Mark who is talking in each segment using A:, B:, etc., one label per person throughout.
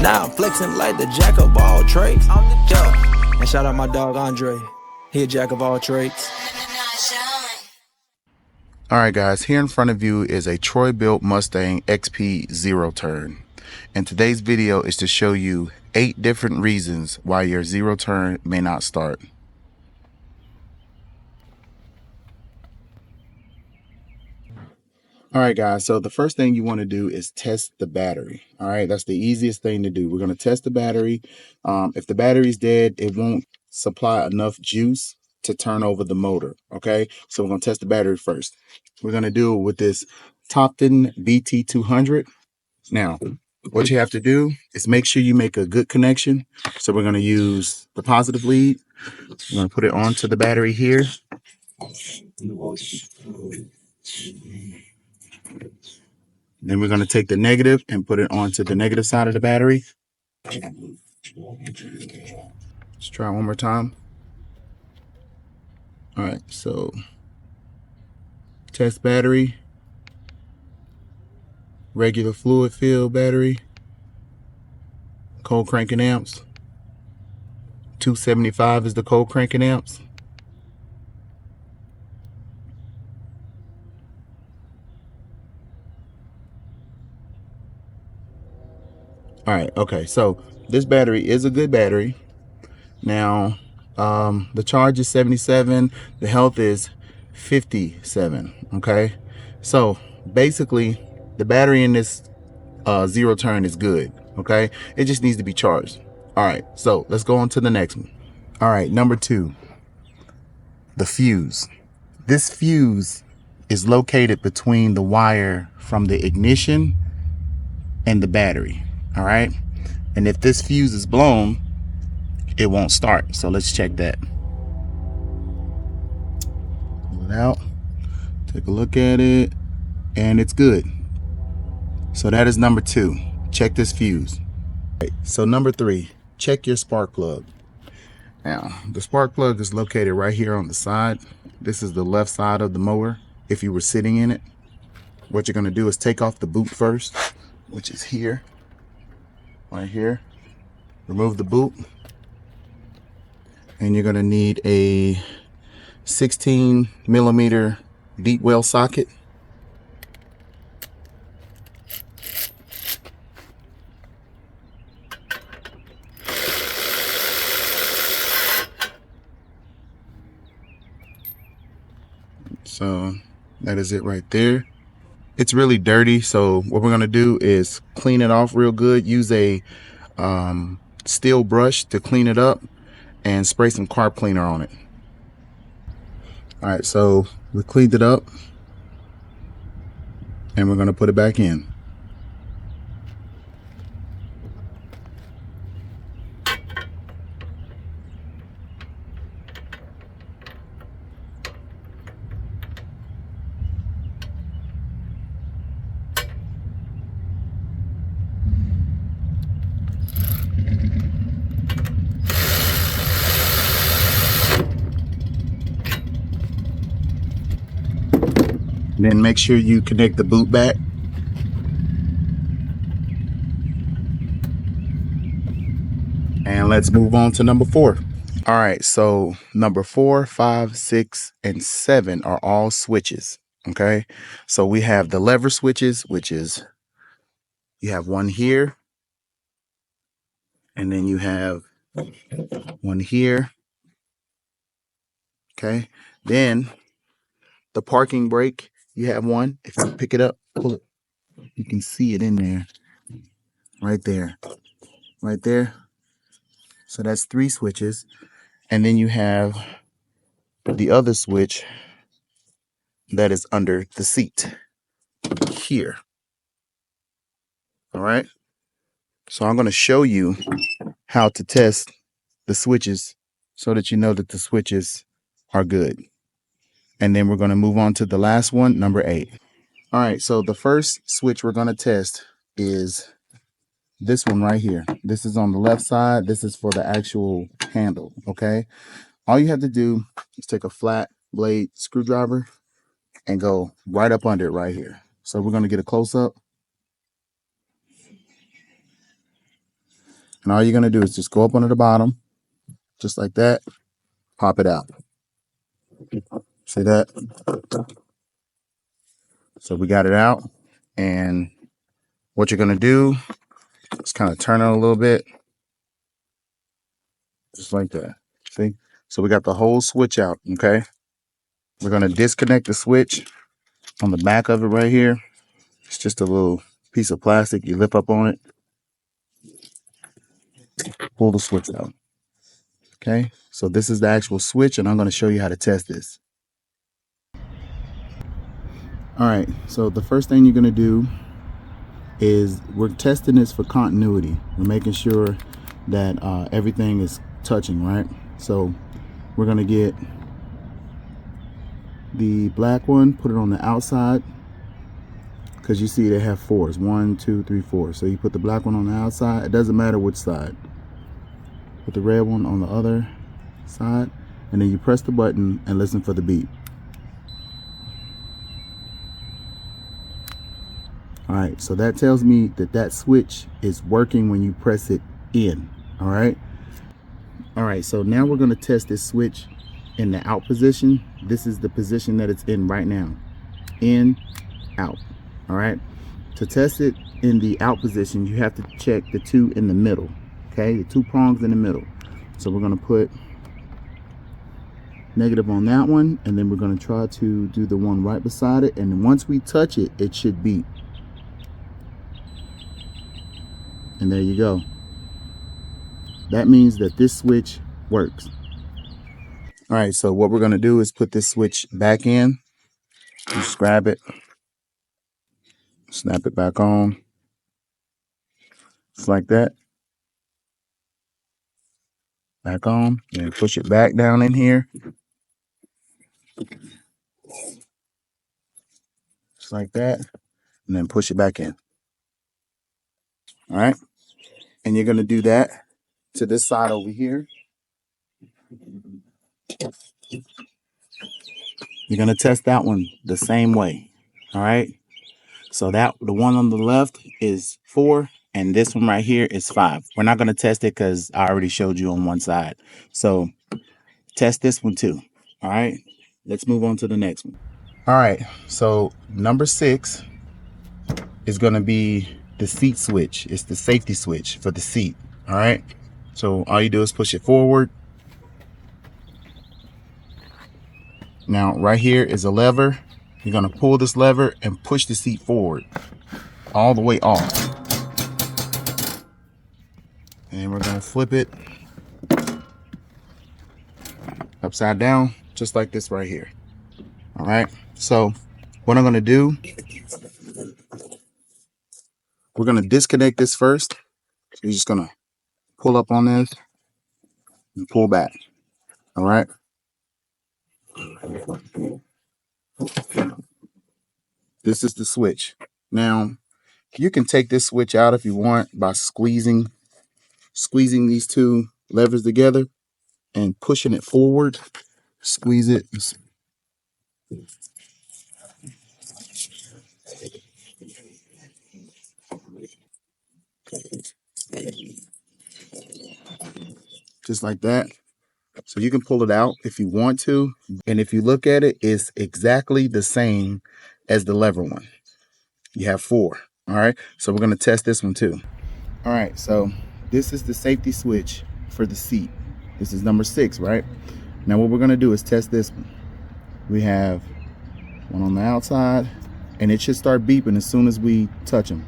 A: Now I'm flexing like the jack of all trades. Yeah. And shout out my dog Andre. He a jack of all trades.
B: Alright guys, here in front of you is a Troy-Bilt Mustang XP zero turn. And today's video is to show you 8 different reasons why your zero turn may not start. Alright guys, so the first thing you want to do is test the battery. Alright, that's the easiest thing to do. We're going to test the battery. If the battery's dead, it won't supply enough juice to turn over the motor. Okay, so we're going to test the battery first. We're going to do it with this Topton BT200. Now, what you have to do is make sure you make a good connection. So we're going to use the positive lead. We're going to put it onto the battery here. Then we're going to take the negative and put it onto the negative side of the battery. Let's try one more time. All right, so test battery, regular fluid filled battery, cold cranking amps. 275 is the cold cranking amps. All right, okay, so this battery is a good battery. Now, the charge is 77, the health is 57, okay? So basically, the battery in this zero turn is good, okay? It just needs to be charged. All right, so let's go on to the next one. All right, number 2, the fuse. This fuse is located between the wire from the ignition and the battery. All right, and if this fuse is blown, it won't start. So let's check that. Pull it out, take a look at it, and it's good. So that is number 2. Check this fuse. Right, so number 3, check your spark plug. Now, the spark plug is located right here on the side. This is the left side of the mower. If you were sitting in it, what you're going to do is take off the boot first, which is here. Right here, remove the boot, and you're going to need a 16mm deep well socket. So that is it right there. It's really dirty, so what we're going to do is clean it off real good. Use a steel brush to clean it up and spray some carb cleaner on it. All right, so we cleaned it up and we're going to put it back in. Then make sure you connect the boot back. And let's move on to number 4. All right, so number 4, 5, 6, and 7 are all switches. Okay, so we have the lever switches, which is you have one here, and then you have one here. Okay, then the parking brake, you have one. If you pick it up, pull it, you can see it in there. Right there. Right there. So that's 3 switches. And then you have the other switch that is under the seat here. All right. So I'm going to show you how to test the switches so that you know that the switches are good. And then we're going to move on to the last one, number 8. All right, so the first switch we're going to test is this one right here. This is on the left side. This is for the actual handle, okay? All you have to do is take a flat blade screwdriver and go right up under it right here. So we're going to get a close-up. And all you're going to do is just go up under the bottom, just like that, pop it out. See that? So we got it out. And what you're going to do is kind of turn it a little bit, just like that. See? So we got the whole switch out, okay? We're going to disconnect the switch on the back of it right here. It's just a little piece of plastic. You lift up on it, pull the switch out. Okay, so this is the actual switch, and I'm going to show you how to test this. All right, so the first thing you're going to do is we're testing this for continuity. We're making sure that everything is touching, right? So we're going to get the black one, put it on the outside, because you see they have fours, 1, 2, 3, 4. So you put the black one on the outside. It doesn't matter which side. Put the red one on the other side, and then you press the button and listen for the beep. All right, so that tells me that that switch is working when you press it in. All right, so now we're going to test this switch in the out position. This is the position that it's in right now. In, out. All right, to test it in the out position, you have to check the two in the middle. Okay, the two prongs in the middle. So we're going to put negative on that one, and then we're going to try to do the one right beside it, and once we touch it, it should beep. And there you go. That means that this switch works. All right, so what we're going to do is put this switch back in. Just grab it, snap it back on, just like that. Back on, and push it back down in here, just like that, and then push it back in. All right, and you're going to do that to this side over here. You're going to test that one the same way. All right, so that the one on the left is 4, and this one right here is 5. We're not going to test it because I already showed you on one side. So test this one too. All right, let's move on to the next one. All right, so number 6 is going to be the seat switch. It's the safety switch for the seat. All right, so all you do is push it forward. Now right here is a lever. You're going to pull this lever and push the seat forward all the way off, and we're going to flip it upside down just like this right here. All right, so what I'm going to do, we're going to disconnect this first. So you're just going to pull up on this and pull back. All right, this is the switch. Now you can take this switch out if you want by squeezing these two levers together and pushing it forward. Squeeze it. Just like that. So you can pull it out if you want to. And if you look at it, it's exactly the same as the lever one. You have 4. All right. So we're going to test this one too. All right. So this is the safety switch for the seat. This is number 6, right? Now what we're going to do is test this one. We have one on the outside, and it should start beeping as soon as we touch them.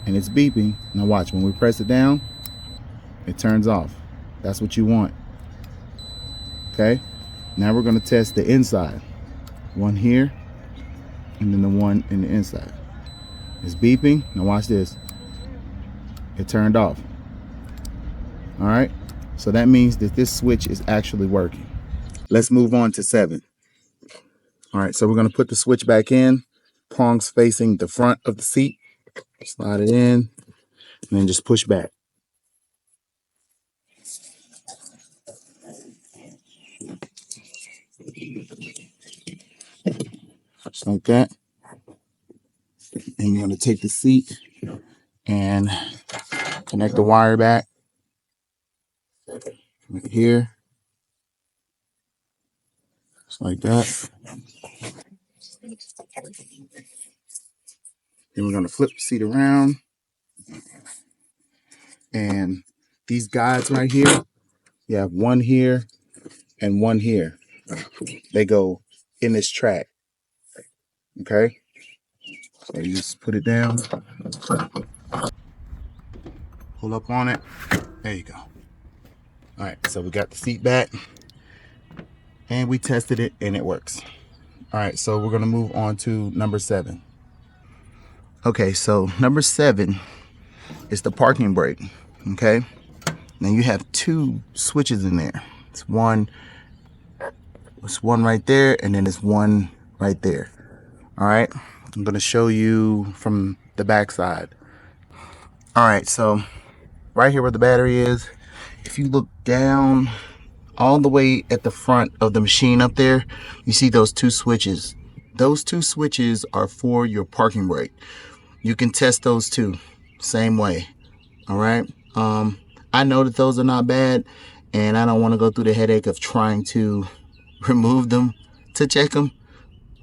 B: And it's beeping. Now watch, when we press it down, it turns off. That's what you want. Okay, now we're going to test the inside. One here, and then the one in the inside. It's beeping. Now watch this. It turned off. All right, so that means that this switch is actually working. Let's move on to 7. All right, so we're going to put the switch back in, prongs facing the front of the seat. Slide it in, and then just push back. Just like that. And you're going to take the seat and Connect the wire back right here, just like that. Then we're gonna flip the seat around, and these guides right here, you have one here and one here. They go in this track. Okay, so you just put it down, pull up on it. There you go. All right, so we got the seat back, and we tested it, and it works. All right, so we're gonna move on to number 7. Okay, so number 7 is the parking brake. Okay, now you have 2 switches in there. It's one right there, and then it's one right there. All right, I'm gonna show you from the back side. All right, so right here where the battery is, if you look down all the way at the front of the machine up there, you see those 2 switches. Those 2 switches are for your parking brake. You can test those too, same way. All right. I know that those are not bad, and I don't want to go through the headache of trying to remove them to check them.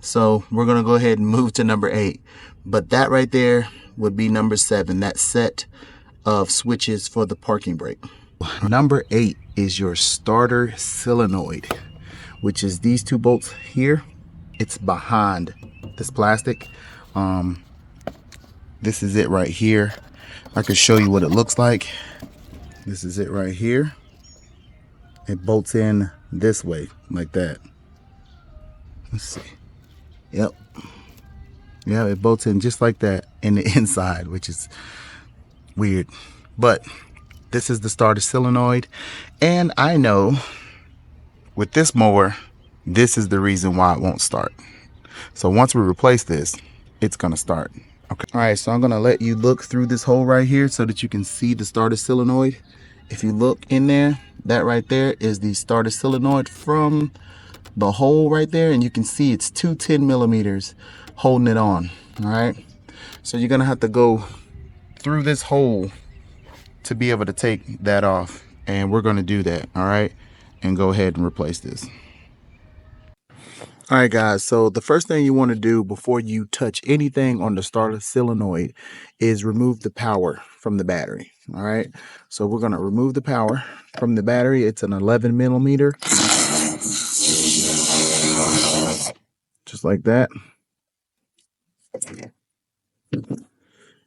B: So we're going to go ahead and move to number 8. But that right there would be number 7, that set of switches for the parking brake. Number 8 is your starter solenoid, which is these 2 bolts here. It's behind this plastic. This is it right here. I can show you what it looks like. This is it right here. It bolts in this way, like that. Let's see. Yep. Yeah, it bolts in just like that in the inside, which is weird. But this is the starter solenoid. And I know with this mower, this is the reason why it won't start. So once we replace this, it's gonna start. Okay. All right, so I'm gonna let you look through this hole right here so that you can see the starter solenoid. If you look in there, that right there is the starter solenoid from the hole right there, and you can see it's 2 10 millimeters holding it on. All right, so you're gonna have to go through this hole to be able to take that off, and we're gonna do that. All right, and go ahead and replace this. All right, guys, so the first thing you want to do before you touch anything on the starter solenoid is remove the power from the battery. All right, so we're going to remove the power from the battery. It's an 11 millimeter, just like that.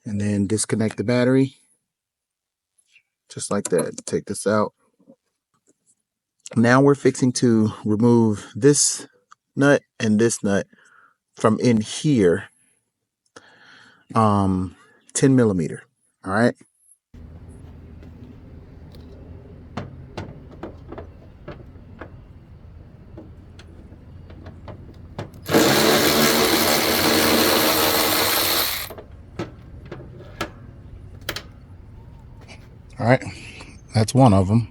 B: And then disconnect the battery, just like that. Take this out. Now we're fixing to remove this nut and this nut from in here, 10 millimeter. All right. All right, that's one of them.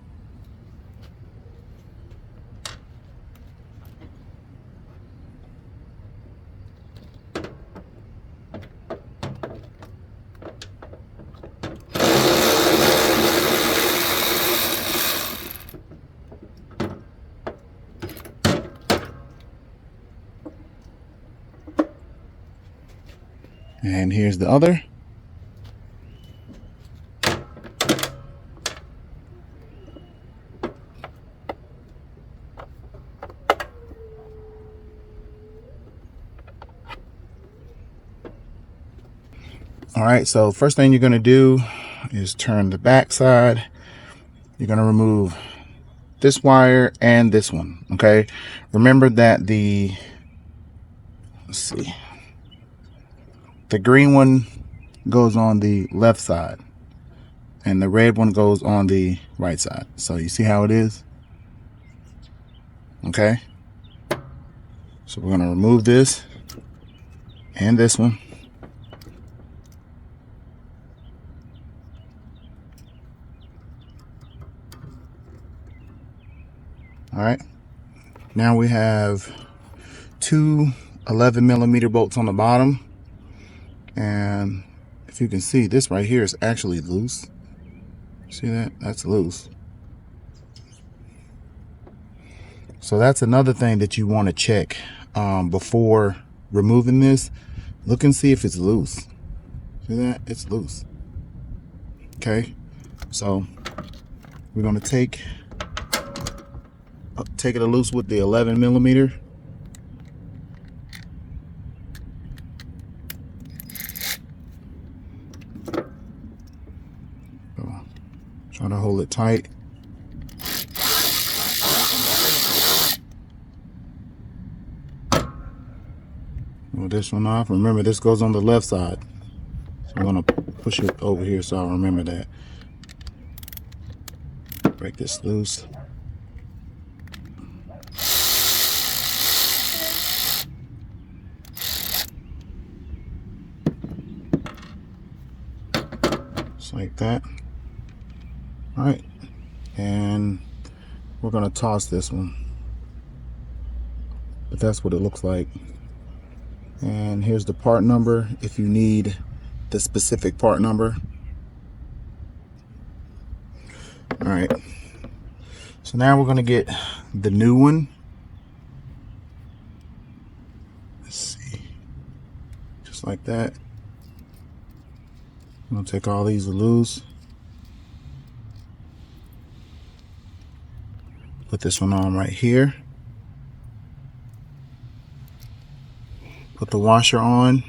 B: And here's the other. All right, so first thing you're going to do is turn the back side. You're going to remove this wire and this one. Okay, remember that let's see, the green one goes on the left side and the red one goes on the right side. So you see how it is? Okay, so we're going to remove this and this one. All right, now we have 2 11 millimeter bolts on the bottom, and if you can see, this right here is actually loose. See that? That's loose. So that's another thing that you want to check before removing this. Look and see if it's loose. See that? It's loose. Okay, so we're going to take it loose with the 11 millimeter. Try to hold it tight. Pull this one off. Remember, this goes on the left side. So I'm going to push it over here so I remember that. Break this loose. Just like that. All right, and we're gonna toss this one, but that's what it looks like. And here's the part number if you need the specific part number. All right, so now we're gonna get the new one. Let's see, just like that. I'm gonna take all these loose. Put this one on right here. Put the washer on,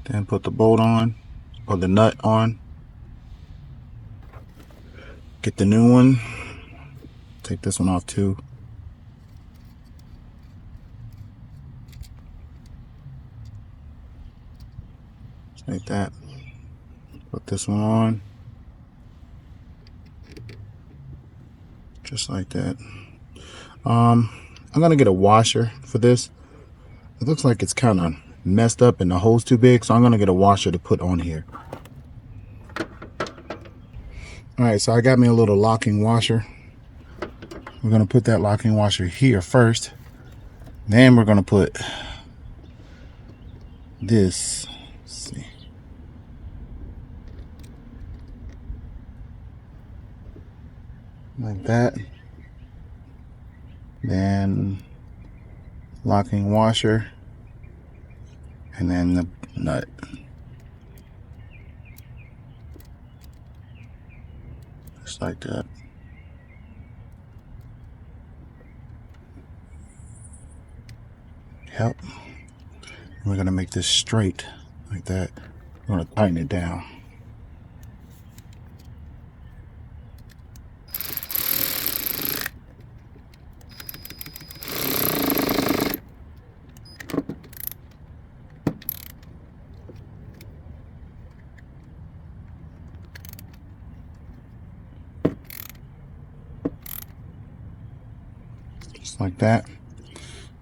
B: then put the bolt on, or the nut on. Get the new one. Take this one off too. Just like that. Put this one on. Just like that. I'm gonna get a washer for this. It looks like it's kind of messed up and the hole's too big, so I'm gonna get a washer to put on here. All right, so I got me a little locking washer. We're gonna put that locking washer here first. Then we're gonna put this. Let's see. Like that. Then locking washer, and then the nut. Just like that. Yep. We're gonna make this straight like that. We're gonna tighten it down. Just like that.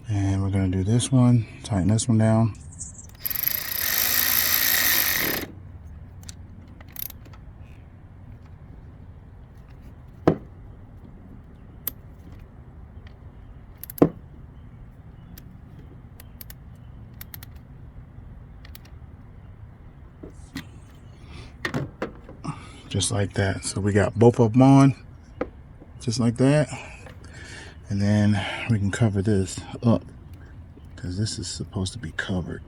B: And we're going to do this one, tighten this one down. Just like that. So we got both of them on, just like that. And then we can cover this up because this is supposed to be covered.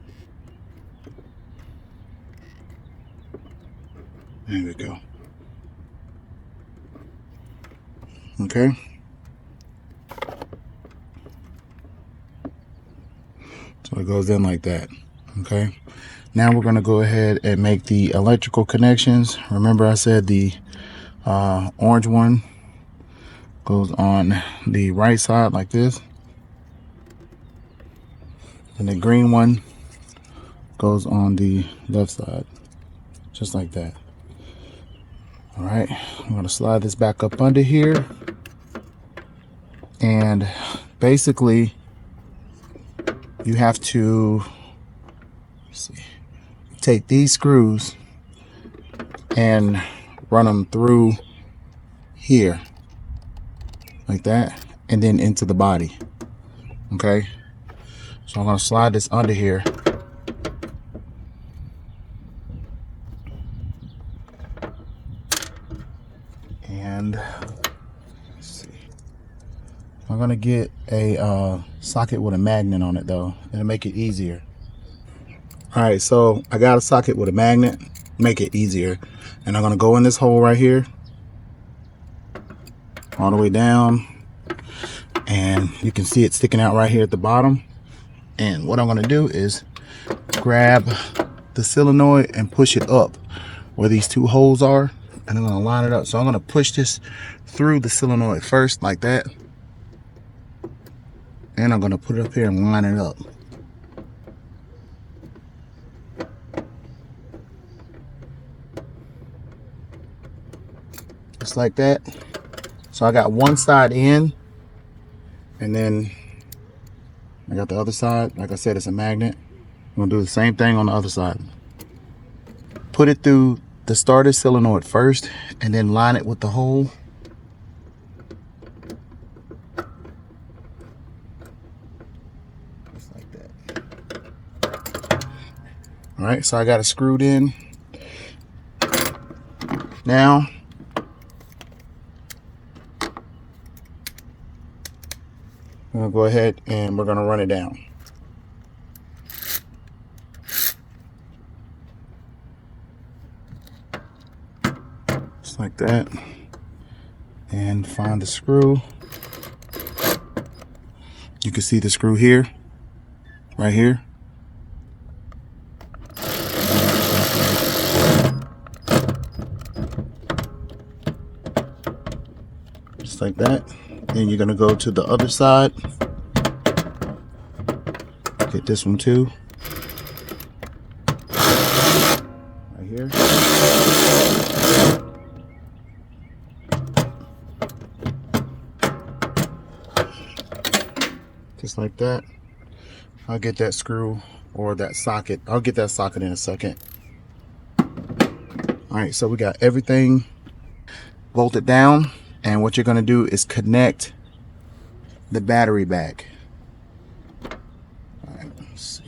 B: There we go. Okay. So it goes in like that. Okay. Now we're going to go ahead and make the electrical connections. Remember I said the orange one goes on the right side like this, and the green one goes on the left side, just like that. All right, I'm going to slide this back up under here, and basically you have to take these screws and run them through here like that, and then into the body. Okay, so I'm going to slide this under here. gonna get a socket with a magnet on it though. It'll make it easier. All right, so I got a socket with a magnet, make it easier. And I'm gonna go in this hole right here, all the way down. And you can see it sticking out right here at the bottom. And what I'm gonna do is grab the solenoid and push it up where these two holes are. And I'm gonna line it up. So I'm gonna push this through the solenoid first, like that. And I'm gonna put it up here and line it up. Just like that. So I got one side in, and then I got the other side. Like I said, it's a magnet. I'm gonna do the same thing on the other side. Put it through the starter solenoid first, and then line it with the hole. Just like that. All right, so I got it screwed in. Now, I'm gonna go ahead and we're gonna run it down. Just like that. And find the screw. You can see the screw here, right here. Just like that. Then you're gonna go to the other side. Get this one too. Right here. Just like that. I'll get that screw or that socket. I'll get that socket in a second. All right, so we got everything bolted down. And what you're gonna do is connect the battery back. All right, let's see.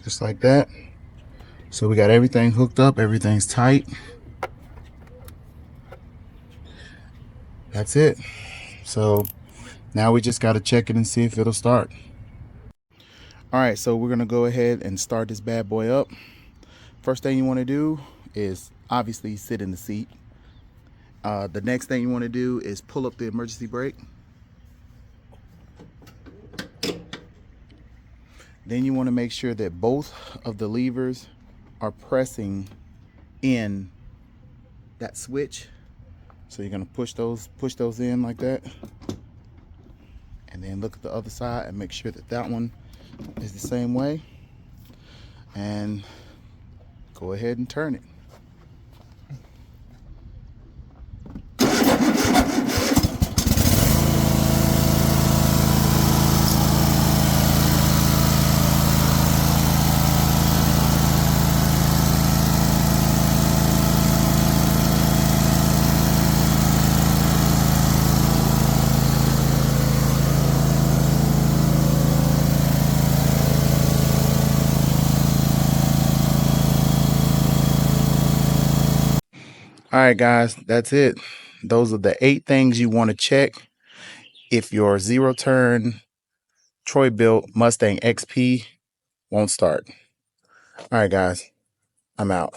B: Just like that. So we got everything hooked up, everything's tight. That's it. So now we just got to check it and see if it'll start. All right, so we're gonna go ahead and start this bad boy up. First thing you want to do is obviously sit in the seat. The next thing you want to do is pull up the emergency brake. Then you want to make sure that both of the levers are pressing in that switch. So you're going to push those in like that. And then look at the other side and make sure that that one is the same way. And go ahead and turn it. All right, guys, that's it. Those are the 8 things you want to check if your zero turn Troy-Bilt Mustang XP won't start. All right, guys, I'm out.